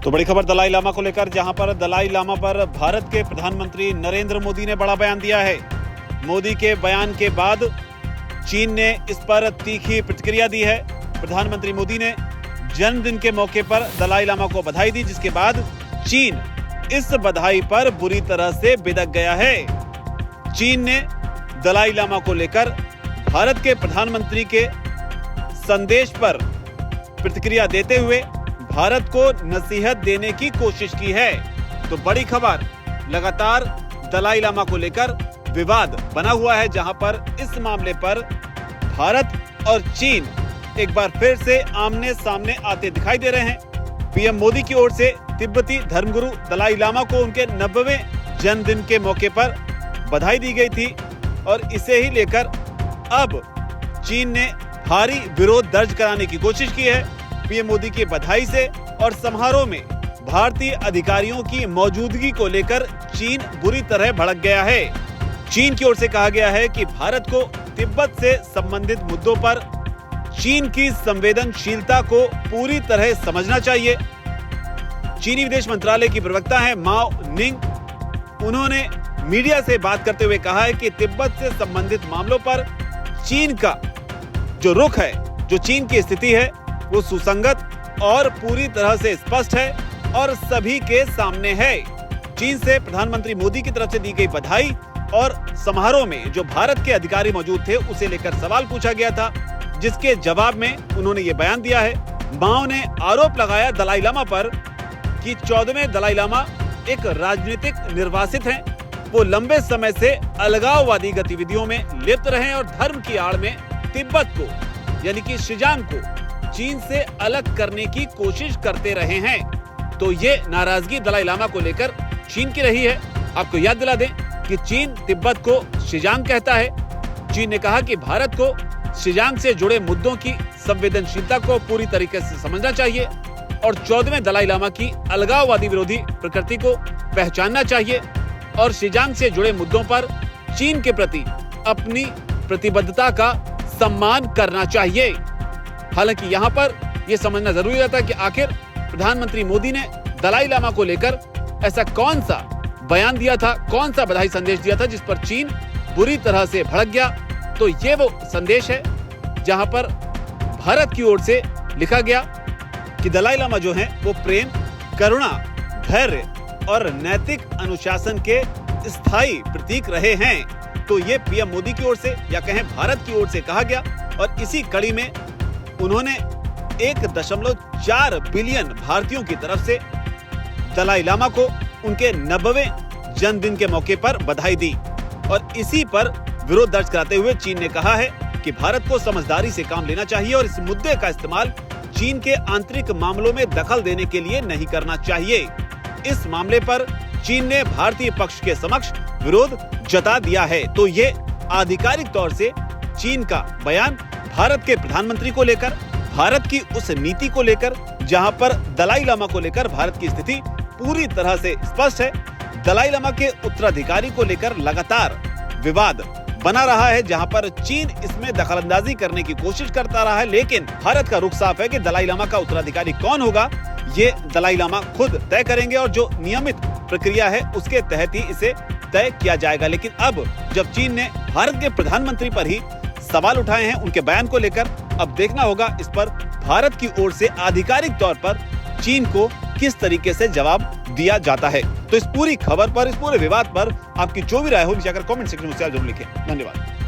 तो बड़ी खबर दलाई लामा को लेकर, जहां पर दलाई लामा पर भारत के प्रधानमंत्री नरेंद्र मोदी ने बड़ा बयान दिया है। मोदी के बयान के बाद चीन ने इस पर तीखी प्रतिक्रिया दी है। प्रधानमंत्री मोदी ने जन्मदिन के मौके पर दलाई लामा को बधाई दी, जिसके बाद चीन इस बधाई पर बुरी तरह से बिदक गया है। चीन ने दलाई लामा को लेकर भारत के प्रधानमंत्री के संदेश पर प्रतिक्रिया देते हुए भारत को नसीहत देने की कोशिश की है। तो बड़ी खबर, लगातार दलाई लामा को लेकर विवाद बना हुआ है, जहां पर इस मामले पर भारत और चीन एक बार फिर से आमने सामने आते दिखाई दे रहे हैं। पीएम मोदी की ओर से तिब्बती धर्मगुरु दलाई लामा को उनके 90वें जन्मदिन के मौके पर बधाई दी गई थी और इसे ही लेकर अब चीन ने भारी विरोध दर्ज कराने की कोशिश की है। पीएम मोदी की बधाई से और समारोह में भारतीय अधिकारियों की मौजूदगी को लेकर चीन बुरी तरह भड़क गया है। चीन की ओर से कहा गया है कि भारत को तिब्बत से संबंधित मुद्दों पर चीन की संवेदनशीलता को पूरी तरह समझना चाहिए। चीनी विदेश मंत्रालय की प्रवक्ता है माओ निंग। उन्होंने मीडिया से बात करते हुए कहा है कि तिब्बत से संबंधित मामलों पर चीन का जो रुख है, जो चीन की स्थिति है, वो सुसंगत और पूरी तरह से स्पष्ट है और सभी के सामने है। चीन से प्रधानमंत्री मोदी की तरफ से दी गई बधाई और समारोह में जो भारत के अधिकारी मौजूद थे उसे लेकर सवाल पूछा गया था, जिसके जवाब में उन्होंने ये बयान दिया है। माओ ने आरोप लगाया दलाई लामा पर कि 14वें दलाई लामा एक राजनीतिक निर्वासित हैं। वो लंबे समय से अलगाववादी गतिविधियों में लिप्त रहे और धर्म की आड़ में तिब्बत को, यानी कि शिजांग को चीन से अलग करने की कोशिश करते रहे हैं। तो ये नाराजगी दलाई लामा को लेकर चीन की रही है। आपको याद दिला दें कि चीन तिब्बत को शिजांग कहता है। चीन ने कहा कि भारत को शिजांग से जुड़े मुद्दों की संवेदनशीलता को पूरी तरीके से समझना चाहिए और 14वें दलाई लामा की अलगाववादी विरोधी प्रकृति को पहचानना चाहिए और शिजांग से जुड़े मुद्दों पर चीन के प्रति अपनी प्रतिबद्धता का सम्मान करना चाहिए। हालांकि यहाँ पर यह समझना जरूरी रहता है कि आखिर प्रधानमंत्री मोदी ने दलाई लामा को लेकर ऐसा कौन सा बयान दिया था, कौन सा बधाई संदेश दिया था जिस पर चीन बुरी तरह से भड़क गया। तो ये वो संदेश है जहां पर भारत की ओर से लिखा गया कि दलाई लामा जो हैं वो प्रेम, करुणा, धैर्य और नैतिक अनुशासन के स्थायी प्रतीक रहे हैं। तो ये पीएम मोदी की ओर से या कहें भारत की ओर से कहा गया और इसी कड़ी में उन्होंने 1.4 बिलियन भारतीयों की तरफ से दलाई लामा को उनके 90वें जन्मदिन के मौके पर बधाई दी और इसी पर विरोध दर्ज कराते हुए चीन ने कहा है कि भारत को समझदारी से काम लेना चाहिए और इस मुद्दे का इस्तेमाल चीन के आंतरिक मामलों में दखल देने के लिए नहीं करना चाहिए। इस मामले पर चीन ने भारतीय पक्ष के समक्ष विरोध जता दिया है। तो ये आधिकारिक तौर से चीन का बयान भारत के प्रधानमंत्री को लेकर, भारत की उस नीति को लेकर जहां पर दलाई लामा को लेकर भारत की स्थिति पूरी तरह से स्पष्ट है। दलाई लामा के उत्तराधिकारी को लेकर लगातार विवाद बना रहा है, जहां पर चीन इसमें दखलंदाजी करने की कोशिश करता रहा है, लेकिन भारत का रुख साफ है कि दलाई लामा का उत्तराधिकारी कौन होगा ये दलाई लामा खुद तय करेंगे और जो नियमित प्रक्रिया है उसके तहत ही इसे तय किया जाएगा। लेकिन अब जब चीन ने भारत के प्रधानमंत्री पर ही सवाल उठाए हैं उनके बयान को लेकर, अब देखना होगा इस पर भारत की ओर से आधिकारिक तौर पर चीन को किस तरीके से जवाब दिया जाता है। तो इस पूरी खबर पर, इस पूरे विवाद पर आपकी जो भी राय हो नीचे आकर कमेंट सेक्शन में जरूर लिखें। धन्यवाद।